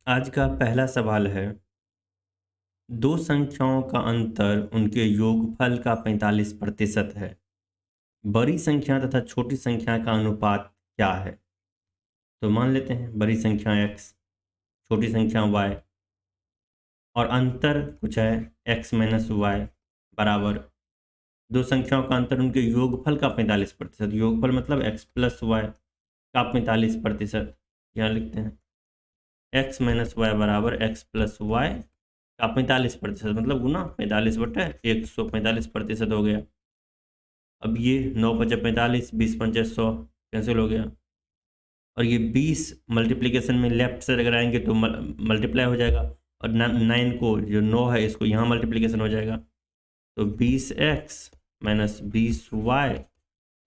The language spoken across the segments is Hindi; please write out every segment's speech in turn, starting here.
आज का पहला सवाल है, दो संख्याओं का अंतर उनके योगफल का 45% है। बड़ी संख्या तथा छोटी संख्या का अनुपात क्या है? तो मान लेते हैं बड़ी संख्या x, छोटी संख्या y और अंतर कुछ है x माइनस वाई बराबर दो संख्याओं का अंतर उनके योगफल का 45%। योगफल मतलब x प्लस वाई का 45%। यहाँ लिखते हैं x माइनस वाई बराबर x प्लस वाई का 45%, मतलब गुना 45/145% हो गया। अब ये 9×5 = 45, 20×5 = 100 कैंसिल हो गया। और ये 20 मल्टीप्लिकेशन में लेफ्ट से अगर आएंगे तो मल्टीप्लाई हो जाएगा, और 9 को जो 9 है इसको यहाँ मल्टीप्लिकेशन हो जाएगा। तो 20x माइनस 20y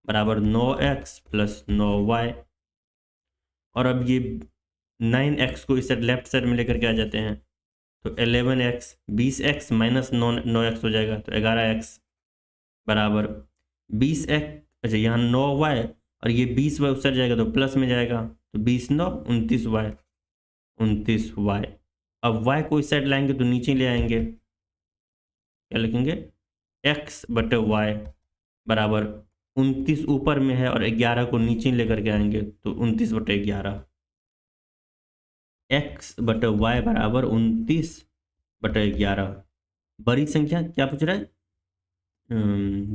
बराबर 9x प्लस 9y। और अब ये 9x को इस लेफ्ट साइड में लेकर के आ जाते हैं तो 11x, 20x माइनस 9x हो जाएगा तो 11x बराबर 20x। अच्छा, यहाँ 9y और ये 20y उस साइड जाएगा तो प्लस में जाएगा तो 20×9 = 29y। अब y को इस साइड लाएंगे तो नीचे ले आएंगे, क्या लिखेंगे x/y बराबर 29 ऊपर में है और 11 को नीचे लेकर के आएंगे तो 29/11। x/y बराबर 29/11। बड़ी संख्या क्या पूछ रहा है?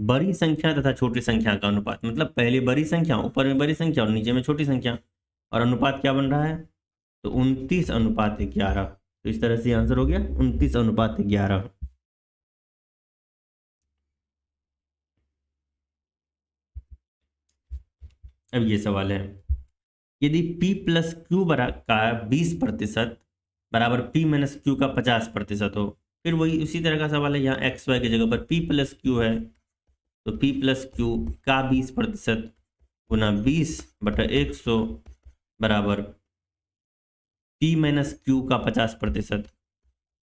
बड़ी संख्या तथा छोटी संख्या का अनुपात, मतलब पहले बड़ी संख्या, ऊपर में बड़ी संख्या और नीचे में छोटी संख्या, और अनुपात क्या बन रहा है? तो 29/11। तो इस तरह से आंसर हो गया 29/11। अब ये सवाल है, यदि p प्लस क्यू का 20% बराबर p माइनस क्यू का 50% हो, फिर वही उसी तरह का सवाल है। यहाँ एक्स वाई की जगह पर p प्लस क्यू है तो p प्लस क्यू का 20% गुना 20/100 बराबर p माइनस क्यू का 50%,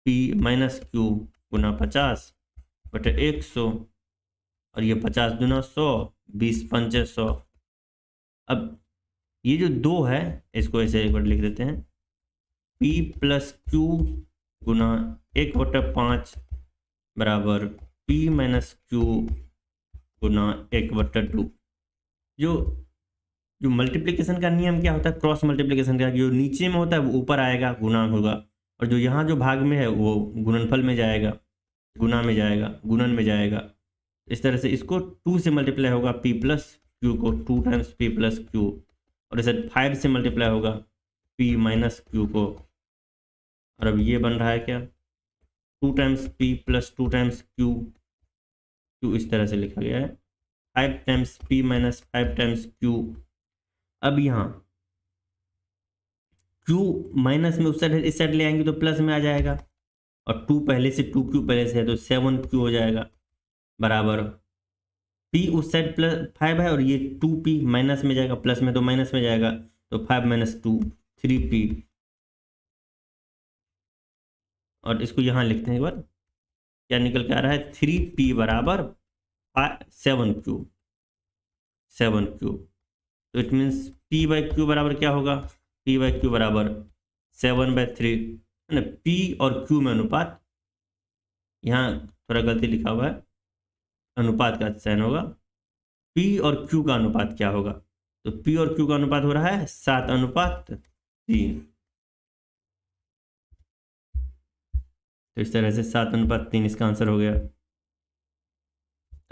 p माइनस क्यू गुना 50/100 और ये 50 दूना 100, 20×5 = 100। अब ये जो 2 है इसको ऐसे एक बार लिख देते हैं, p प्लस क्यू गुना 1/5 बराबर p माइनस क्यू गुना 1/2। जो जो मल्टीप्लिकेशन का नियम क्या होता है? क्रॉस मल्टीप्लिकेशन का, जो नीचे में होता है वो ऊपर आएगा, गुना होगा, और जो यहाँ जो भाग में है वो गुणनफल में जाएगा, गुना में जाएगा, गुणन में जाएगा। इस तरह से इसको 2 से मल्टीप्लाई होगा p प्लस क्यू को 2 टाइम्स p प्लस क्यू, और इसे 5 से मल्टीप्लाई होगा p माइनस क्यू को। और अब ये बन रहा है क्या? 2 times p plus 2 times Q, Q इस तरह से लिखा गया है 5 times p minus 5 times Q. अब यहाँ q माइनस में उस साइड इस साइड ले आएंगे तो प्लस में आ जाएगा, और 2 पहले से 2q पहले से है तो 7q हो जाएगा बराबर p उस साइड प्लस 5 है और ये 2p माइनस में जाएगा, प्लस में तो माइनस में जाएगा तो 5 - 2 3p। और इसको यहाँ लिखते हैं एक बार, क्या निकल के आ रहा है? 3p बराबर 7q। तो इट मीन्स p/q बराबर क्या होगा? p/q बराबर 7/3 है ना। p और q में अनुपात, यहाँ थोड़ा गलती लिखा हुआ है, अनुपात का चयन होगा। p और q का अनुपात क्या होगा? तो p और q का अनुपात हो रहा है 7:3। तो इस तरह से 7:3 इसका आंसर हो गया।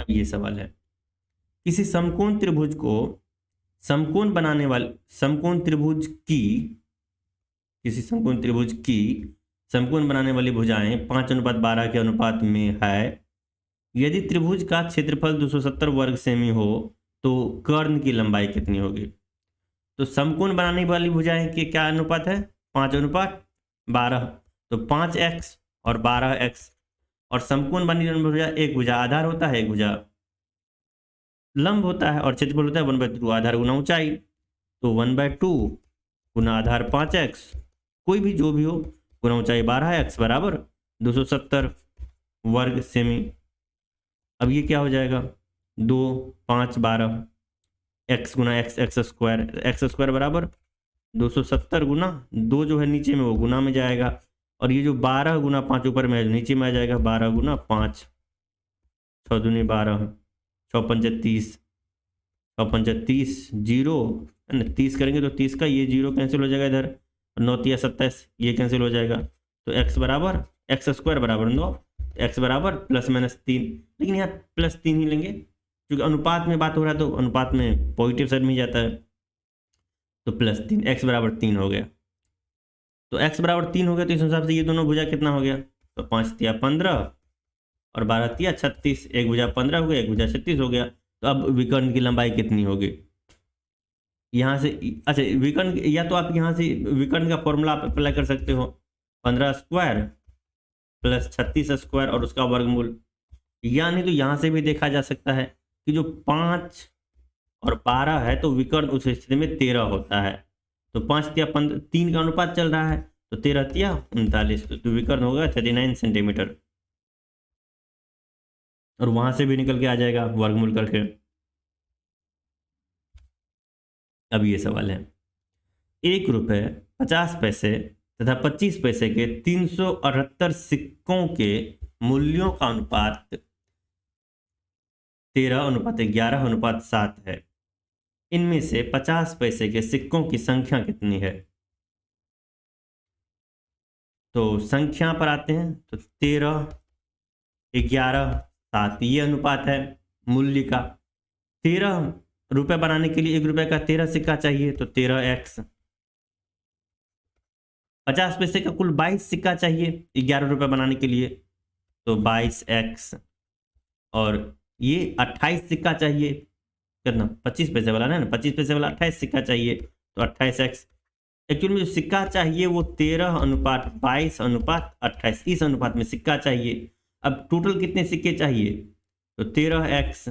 अब ये सवाल है, किसी समकोण त्रिभुज को समकोण बनाने वाले समकोण त्रिभुज की किसी समकोण त्रिभुज की समकोण बनाने वाली भुजाएं 5:12 के अनुपात में है। यदि त्रिभुज का क्षेत्रफल 270 वर्ग सेमी हो तो कर्ण की लंबाई कितनी होगी? तो समकोण बनाने वाली भुजाएं के क्या अनुपात है? 5:12। तो 5x और 12x। और समकोण बनाने वाली भुजा, एक भुजा आधार होता है, एक भुजा लंब होता है, और क्षेत्रफल होता है 1/2 आधार गुना ऊंचाई। तो 1/2 गुना आधार 5x, कोई भी जो भी हो, गुना ऊंचाई 12x बराबर 270 वर्ग सेमी। अब ये क्या हो जाएगा? 2 5 12 x गुना x, x² बराबर 270 गुना 2 जो है नीचे में वो गुना में जाएगा, और ये जो 12 गुना 5 ऊपर में है नीचे में आ जाएगा, 12 गुना 5, 6 दूनी 12, 6 पंचे 30, 6 पंचे 30, जीरो है ना, 30 करेंगे तो 30 का ये जीरो कैंसिल हो जाएगा इधर, 9 तिया 27 ये कैंसिल हो जाएगा, तो x बराबर एक्स स्क्वायर बराबर 9, x बराबर ±3, लेकिन यहाँ +3 ही लेंगे क्योंकि अनुपात में बात हो रहा है, तो अनुपात में पॉजिटिव साइड में ही जाता है, तो +3, x बराबर 3 हो गया। तो x बराबर 3 हो गया, तो इस हिसाब से ये दोनों भुजा कितना हो गया, तो 5 तिया 15 और 12 तिया 36, एक भुजा 15 हो गया, एक भुजा 36 हो गया। तो अब विकर्ण की लंबाई कितनी होगी यहाँ से, अच्छा विकर्ण, या तो आप यहाँ से विकर्ण का फॉर्मूला आप अप्लाई कर सकते हो, 15 स्क्वायर प्लस 36 स्क्वायर और उसका वर्गमूल, या नहीं तो यहाँ से भी देखा जा सकता है कि जो 5 और 12 है तो विकर्ण उस स्थिति में 13 होता है, तो 5 तिया 15, 3 का अनुपात चल रहा है, तो 13 तिया 39, तो विकर्ण होगा 39 सेंटीमीटर, और वहां से भी निकल के आ जाएगा वर्गमूल करके। अब ये सवाल है, 1 रुपये 50 पैसे तथा 25 पैसे के 378 सिक्कों के मूल्यों का अनुपात 13:11:7 है। इनमें से 50 पैसे के सिक्कों की संख्या कितनी है? तो संख्या पर आते हैं, तो 13:11:7 ये अनुपात है मूल्य का। 13 रुपये बनाने के लिए 1 रुपये का 13 सिक्का चाहिए, तो 13x। 50 पैसे का कुल 22 सिक्का चाहिए 11 रुपये बनाने के लिए, तो 22x। और ये 28 सिक्का चाहिए, कितना 25 पैसे वाला ना, 25 पैसे वाला 28 सिक्का चाहिए, तो 28x। एक्चुअली में जो सिक्का चाहिए वो 13:22:28 इस अनुपात में सिक्का चाहिए। अब टोटल कितने सिक्के चाहिए, तो 13x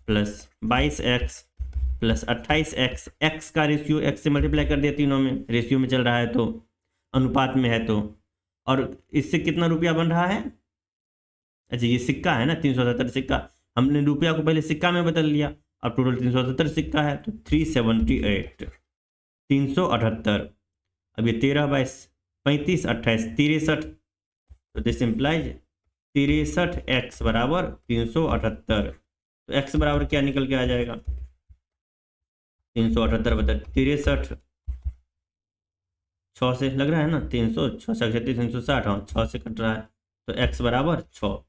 plus 22x plus 28x, x का रेशियो x से मल्टीप्लाई कर दिया, तीनों में रेशियो में चल रहा है तो अनुपात में है, तो और इससे कितना रुपया बन रहा है, अच्छा ये सिक्का है ना 377 सिक्का, हमने रुपया को पहले सिक्का में बदल लिया, अब टोटल 377 सिक्का है, तो 378 378। अब ये 13 22 35 28 63, तो दिस इम्प्लाइज 63x बराबर 378। तो x बराबर क्या निकल के आ जाएगा, 378 बता 63, 6 से लग रहा है ना, 306 360, हाँ 6 से कट रहा है, तो x बराबर 6।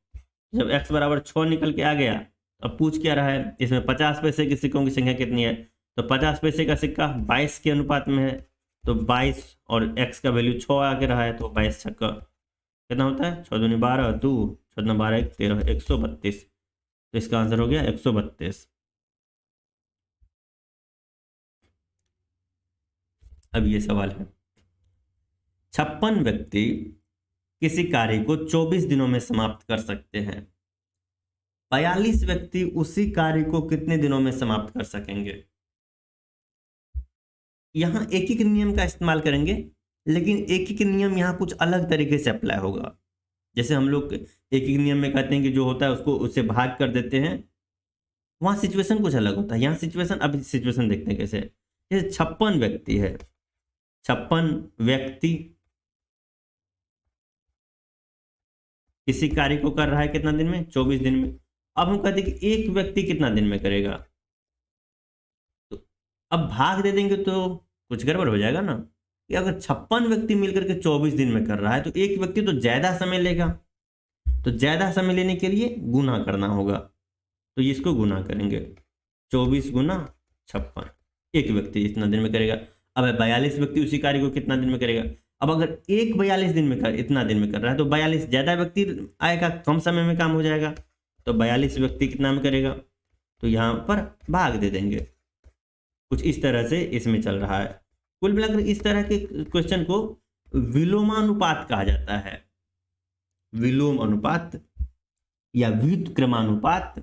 जब x बराबर 6 निकल के आ गया, अब पूछ क्या रहा है, इसमें 50 पैसे के सिक्कों की संख्या कितनी है, तो 50 पैसे का सिक्का 22 के अनुपात में है, तो 22 और x का वैल्यू 6 आके रहा है, तो 22 छक्का कितना होता है, 6 दूनी 12, 2 6 12 13, 132। तो इसका आंसर हो गया 132। अब ये सवाल है, 56 व्यक्ति किसी कार्य को 24 दिनों में समाप्त कर सकते हैं, 42 व्यक्ति उसी कार्य को कितने दिनों में समाप्त कर सकेंगे? यहां एक ही नियम का इस्तेमाल करेंगे, लेकिन एक ही नियम यहाँ कुछ अलग तरीके से अप्लाई होगा। जैसे हम लोग एक ही नियम में कहते हैं कि जो होता है उसको उससे भाग कर देते हैं, वहां सिचुएशन कुछ अलग होता है, यहाँ सिचुएशन, अब सिचुएशन देखते हैं कैसे। जैसे 56 व्यक्ति है, 56 व्यक्ति किसी कार्य को कर रहा है कितना दिन में, 24 दिन में। अब हम कहते हैं कि एक व्यक्ति कितना दिन में करेगा, तो अब भाग दे देंगे तो कुछ गड़बड़ हो जाएगा ना, कि अगर 56 व्यक्ति मिलकर के 24 दिन में कर रहा है तो एक व्यक्ति तो ज्यादा समय लेगा, तो ज्यादा समय लेने के लिए गुना करना होगा, तो इसको गुना करेंगे, 24 गुना 56, एक व्यक्ति इतना दिन में करेगा। अब 42 व्यक्ति उसी कार्य को कितना दिन में करेगा, अब अगर एक 42 दिन में इतना दिन में कर रहा है तो 42 ज्यादा व्यक्ति आएगा, कम समय में काम हो जाएगा, तो 42 व्यक्ति कितना में करेगा, तो यहाँ पर भाग दे देंगे। कुछ इस तरह से इसमें चल रहा है। कुल मिलाकर इस तरह के क्वेश्चन को विलोमानुपात कहा जाता है, विलोम अनुपात या व्युत्क्रमानुपात।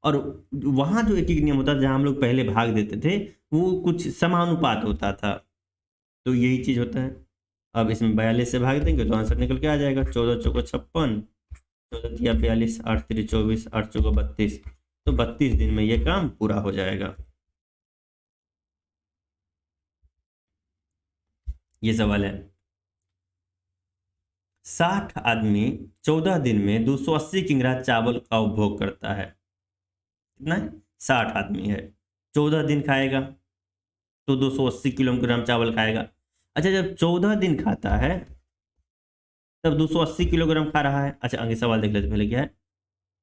और वहां जो एक नियम होता था जहां हम लोग पहले भाग देते थे, वो कुछ समानुपात होता था, तो यही चीज होता है। अब इसमें 42 से भाग देंगे तो आंसर निकल के आ जाएगा, 14 चौको 56, 14 या 42, 8 3 24, 8 चौको 32, तो 32 दिन में ये काम पूरा हो जाएगा। ये सवाल है। 60 आदमी 14 दिन में 280 किलोग्राम चावल का उपभोग करता है। कितना है? 60 आदमी है, 14 दिन खाएगा तो 280 किलोग्राम चावल खाएगा। अच्छा, जब 14 दिन खाता है तब 280 किलोग्राम खा रहा है। अच्छा, आगे सवाल देख लेते पहले क्या है।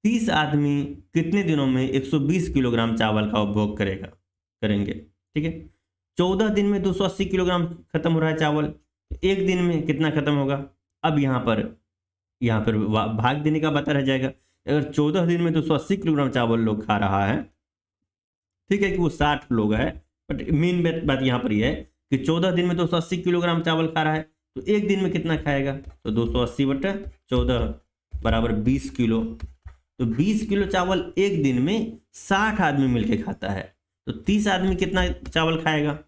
30 आदमी कितने दिनों में 120 किलोग्राम चावल का उपभोग करेंगे। ठीक है, 14 दिन में 280 किलोग्राम खत्म हो रहा है चावल, एक दिन में कितना खत्म होगा? अब यहाँ पर भाग देने का पता रह जाएगा। अगर 14 दिन में 280 किलोग्राम चावल लोग खा रहा है, ठीक है कि वो 60 लोग है, बट मेन बात यहाँ पर यह है कि 14 दिन में 280 किलोग्राम चावल खा रहा है, तो एक दिन में कितना खाएगा? तो 280/14 बराबर 20 किलो। तो 20 किलो चावल एक दिन में 60 आदमी मिलके खाता है, तो 30 आदमी कितना चावल खाएगा?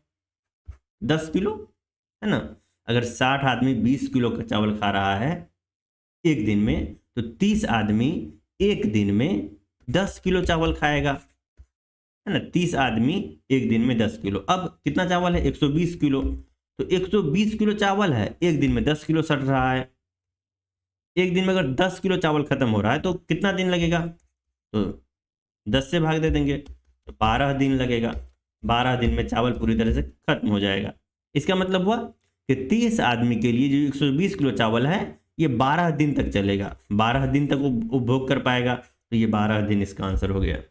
10 किलो, है ना। अगर 60 आदमी 20 किलो का चावल खा रहा है एक दिन में, तो 30 आदमी एक दिन में 10 किलो चावल खाएगा, है ना। 30 आदमी एक दिन में 10 किलो। अब कितना चावल है? 120 किलो। तो 120 किलो चावल है, एक दिन में 10 किलो सड़ रहा है। एक दिन में अगर 10 किलो चावल खत्म हो रहा है तो कितना दिन लगेगा? तो 10 से भाग दे देंगे तो 12 दिन लगेगा। 12 दिन में चावल पूरी तरह से खत्म हो जाएगा। इसका मतलब हुआ कि 30 आदमी के लिए जो 120 किलो चावल है ये 12 दिन तक चलेगा, 12 दिन तक उपभोग कर पाएगा। तो ये 12 दिन इसका आंसर हो गया।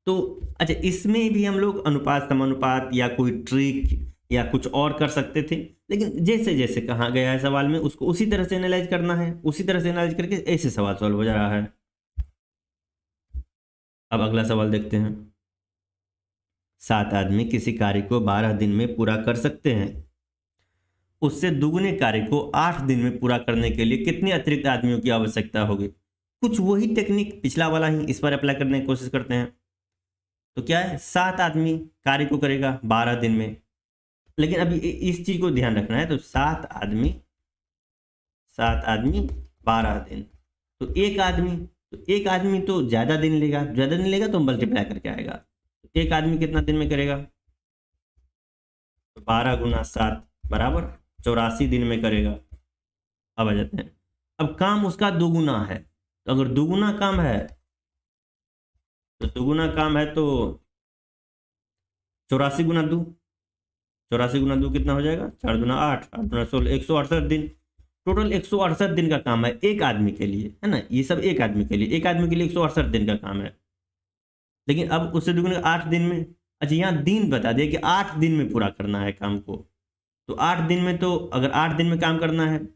तो अच्छा, इसमें भी हम लोग अनुपात समानुपात या कोई ट्रिक या कुछ और कर सकते थे, लेकिन जैसे जैसे कहा गया है सवाल में उसको उसी तरह से एनालाइज करना है, उसी तरह से एनालाइज करके ऐसे सवाल सॉल्व हो जा रहा है। अब अगला सवाल देखते हैं। 7 आदमी किसी कार्य को 12 दिन में पूरा कर सकते हैं, उससे दुगने कार्य को 8 दिन में पूरा करने के लिए कितने अतिरिक्त आदमियों की आवश्यकता होगी? कुछ वही टेक्निक पिछला वाला ही इस पर अप्लाई करने की कोशिश करते हैं। तो क्या है, 7 आदमी कार्य को करेगा 12 दिन में, लेकिन अभी इस चीज को ध्यान रखना है। तो 7 आदमी 12 दिन, तो एक आदमी तो ज्यादा दिन लेगा तो मल्टीप्लाई करके आएगा। एक आदमी कितना दिन में करेगा? तो 12 × 7 बराबर 84 दिन में करेगा। अब आ जाते हैं, अब काम उसका दोगुना है, तो अगर दोगुना काम है तो 84 × 2, 84 × 2 कितना हो जाएगा? 4 × 8, 8 × 16, 168 दिन। टोटल 168 दिन का काम है एक आदमी के लिए, है ना। ये सब एक आदमी के लिए 168 दिन का काम है। लेकिन अब उससे दुगने 8 दिन में, अच्छा यहाँ दिन बता दिया कि 8 दिन में पूरा करना है काम को। तो 8 दिन में, तो अगर 8 दिन में काम करना है,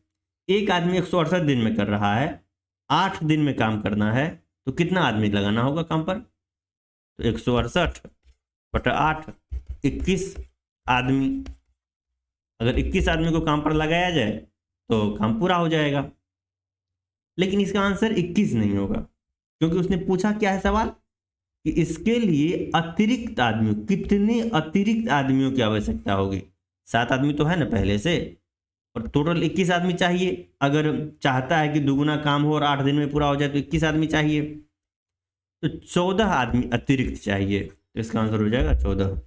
एक आदमी 168 दिन में कर रहा है, 8 दिन में काम करना है, तो कितना आदमी लगाना होगा काम पर? तो 168/8, 21 आदमी। अगर 21 आदमी को काम पर लगाया जाए तो काम पूरा हो जाएगा। लेकिन इसका आंसर 21 नहीं होगा, क्योंकि उसने पूछा क्या है सवाल कि इसके लिए कितने अतिरिक्त आदमियों की आवश्यकता होगी। 7 आदमी तो है ना पहले से, और टोटल 21 आदमी चाहिए। अगर चाहता है कि दुगुना काम हो और 8 दिन में पूरा हो जाए तो 21 आदमी चाहिए, तो 14 आदमी अतिरिक्त चाहिए। तो इसका आंसर हो जाएगा 14।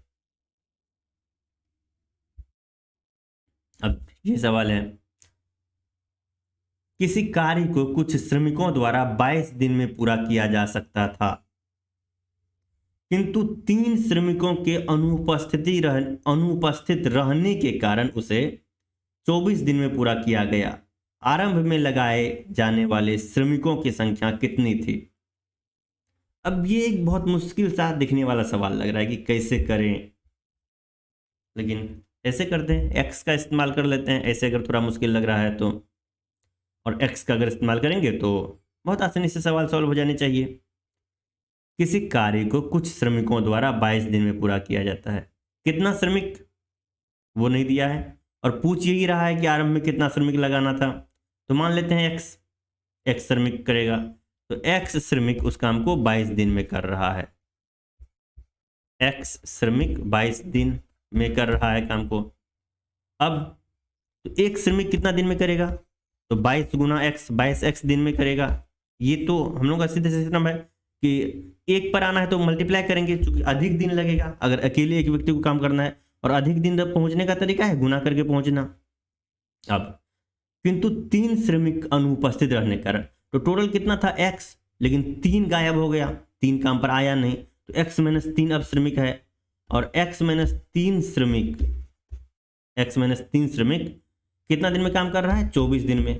अब ये सवाल है, किसी कार्य को कुछ श्रमिकों द्वारा 22 दिन में पूरा किया जा सकता था, किंतु 3 श्रमिकों के अनुपस्थित रहने के कारण उसे 24 दिन में पूरा किया गया। आरंभ में लगाए जाने वाले श्रमिकों की संख्या कितनी थी? अब ये एक बहुत मुश्किल सा दिखने वाला सवाल लग रहा है कि कैसे करें, लेकिन ऐसे करते हैं, x का इस्तेमाल कर लेते हैं। ऐसे अगर थोड़ा मुश्किल लग रहा है तो, और x का अगर इस्तेमाल करेंगे तो बहुत आसानी से सवाल सॉल्व हो जाने चाहिए। किसी कार्य को कुछ श्रमिकों द्वारा 22 दिन में पूरा किया जाता है, कितना श्रमिक वो नहीं दिया है, और पूछ यही रहा है कि आरंभ में कितना श्रमिक लगाना था। तो मान लेते हैं x श्रमिक करेगा, तो x श्रमिक उस काम को 22 दिन में कर रहा है। x श्रमिक 22 दिन में कर रहा है काम को। अब तो एक श्रमिक कितना दिन में करेगा? तो 22 × x 22x दिन में करेगा। ये तो हम लोग का सीधे सिस्टम है कि एक पर आना है तो मल्टीप्लाई करेंगे, क्योंकि अधिक दिन लगेगा। अगर अकेले एक व्यक्ति को काम करना है और अधिक दिन तक पहुंचने का तरीका है गुना करके पहुंचना। अब किंतु 3 श्रमिक अनुपस्थित रहने के कारण, तो टोटल कितना था x, लेकिन 3 गायब हो गया, 3 काम पर आया नहीं, तो x - 3 अब श्रमिक है, और x - 3 श्रमिक, x - 3 श्रमिक कितना दिन में काम कर रहा है, 24 दिन में।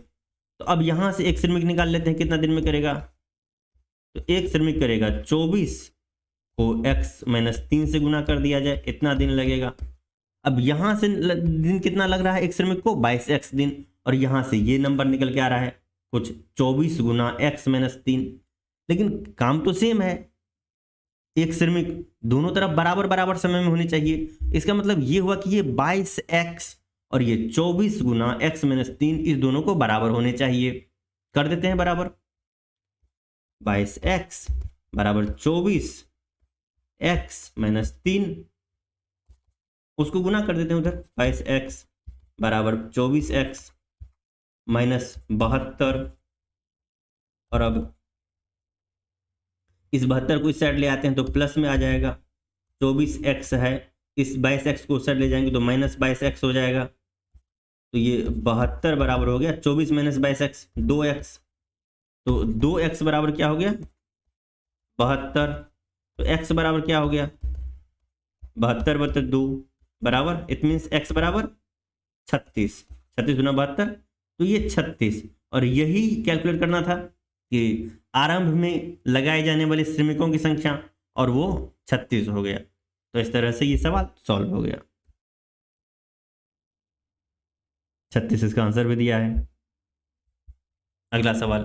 तो अब यहां से एक श्रमिक निकाल लेते हैं, कितना दिन में करेगा, तो एक श्रमिक करेगा 24 को x - 3 से गुना कर दिया जाए, इतना दिन लगेगा। अब यहां से दिन कितना लग रहा है एक श्रमिक को, 22x दिन, और यहां से ये नंबर निकल के आ रहा है कुछ 24 गुना x - 3, लेकिन काम तो सेम है, एक श्रमिक दोनों तरफ बराबर बराबर समय में होनी चाहिए। इसका मतलब ये हुआ कि ये 22x और ये 24 गुना x - 3 इस दोनों को बराबर होने चाहिए। कर देते हैं बराबर, 22x बराबर 24x - 3, उसको गुना कर देते हैं उधर, 22x बराबर 24x - 72, और अब इस 72 को इस साइड ले आते हैं तो प्लस में आ जाएगा, 24x है, इस 22x को उस साइड ले जाएंगे तो -22x हो जाएगा, तो ये 72 बराबर हो गया 24 - 22x, 2x, तो 2x बराबर क्या हो गया, 72, तो x बराबर क्या हो गया, 72 बटे 2 बराबर, इट मीन्स x बराबर 36, 36 गुना 72, तो ये 36, और यही कैलकुलेट करना था कि आरंभ में लगाए जाने वाले श्रमिकों की संख्या, और वो 36 हो गया। तो इस तरह से ये सवाल सॉल्व हो गया, 36 इसका आंसर भी दिया है। अगला सवाल,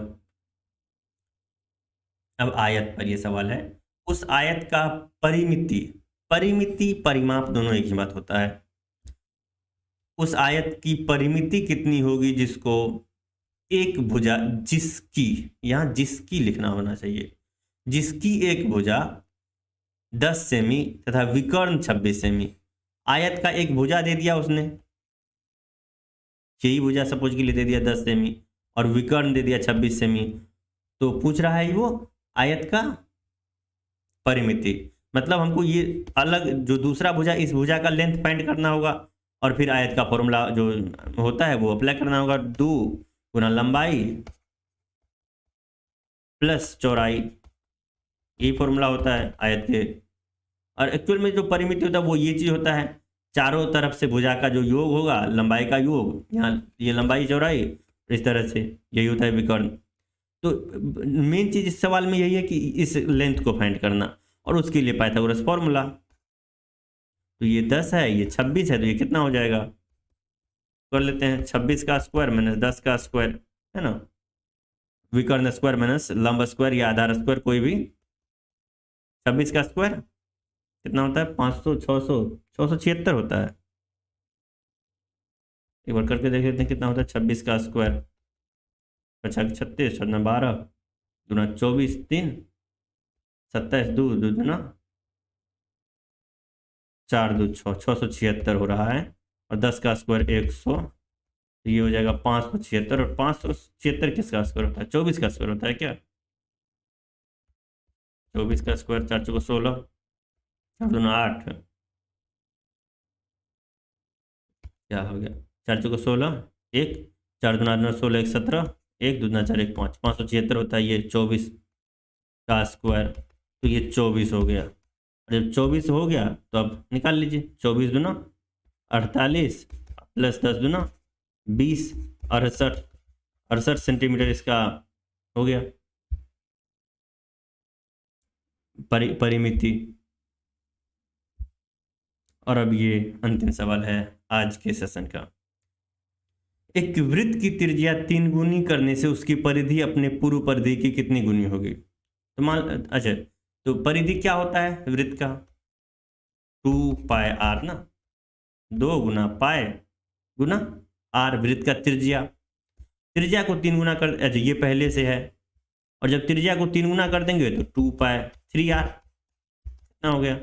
अब आयत पर ये सवाल है, उस आयत का परिमिति, परिमिति परिमाप दोनों एक ही बात होता है, उस आयत की परिमिति कितनी होगी जिसको एक भुजा, जिसकी, यहां जिसकी लिखना होना चाहिए, जिसकी एक भुजा 10 सेमी तथा विकर्ण 26 सेमी, आयत का एक भुजा दे दिया उसने, यही भुजा सपोज के लिए दे दिया 10 सेमी और विकर्ण दे दिया 26 सेमी, तो पूछ रहा है वो आयत का परिमिति, मतलब हमको ये अलग जो दूसरा भुजा, इस भुजा का लेंथ फाइंड करना होगा, और फिर आयत का फॉर्मूला जो होता है वो अप्लाई करना होगा, 2 गुना लंबाई प्लस चौड़ाई, यही फॉर्मूला होता है आयत के। और एक्चुअल में जो परिमिति होता है वो ये चीज होता है, चारों तरफ से भुजा का जो योग होगा, लंबाई का योग, यहाँ ये लंबाई चौड़ाई, इस तरह से यही होता है विकर्ण। तो मेन चीज इस सवाल में यही है कि इस लेंथ को फाइंड करना, और उसके लिए पाइथागोरस फॉर्मूला, तो ये 10 है, ये 26 है, तो ये कितना हो जाएगा, कर लेते हैं, 26 का स्क्वायर माइनस 10 का स्क्वायर, है ना, विकर्ण स्क्वायर माइनस लंब स्क्वायर या आधार स्क्वायर, कोई भी, 26 का स्क्वायर कितना होता है, 500, 600, 676 होता है, एक बार करके देख लेते हैं कितना होता है, 26 का स्क्वायर 56, 36, 12 दूना 24, 3 27, 2 दूना 4 2 6, 676 हो रहा है, और 10 का स्क्वायर 100, तो ये हो जाएगा 576, और 576 किसका स्क्वायर होता है, 24 का स्क्वायर होता है क्या, 24 का स्क्वायर 4 चौको 16, 4 दूना 8, क्या हो गया, 4 चौको 16, 1 4 दूना 16, 1 17, 1 दूना 4 1 5, 576 होता है, ये 24 का स्क्वायर, तो ये 24 हो गया, और जब 24 हो गया तो अब निकाल लीजिए, 24 दूना 48 प्लस 10 दूना 20, 68 सेंटीमीटर इसका हो गया परिमिति। और अब ये अंतिम सवाल है आज के सेशन का, एक वृत्त की त्रिज्या 3 गुनी करने से उसकी परिधि अपने पूर्व परिधि की कितनी गुनी होगी, तो मान, अच्छा, तो परिधि क्या होता है वृत्त का, 2 पाई आर ना, 2 गुना पाई गुना आर, वृत्त का त्रिज्या, त्रिज्या को 3 गुना कर, अच्छा ये पहले से है, और जब त्रिज्या को 3 गुना कर देंगे तो 2 पाई 3r, कितना हो गया,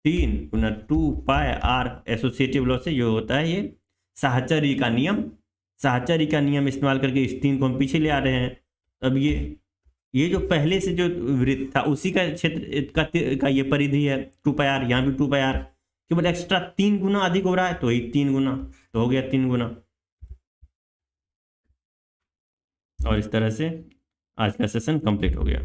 3 गुना 2 पाई आर, एसोसिएटिव लॉ से जो होता है ये साहचर्य का नियम, साहचर्य का नियम इस्तेमाल करके इस 3 को हम पीछे ले आ रहे हैं, अब ये ये जो पहले से जो वृत्त था उसी का क्षेत्र का ये परिधि है 2πr, यहाँ भी 2πr, केवल एक्स्ट्रा 3 गुना अधिक हो रहा है तो ही 3 गुना, तो हो गया 3 गुना। और इस तरह से आज का सेशन कंप्लीट हो गया।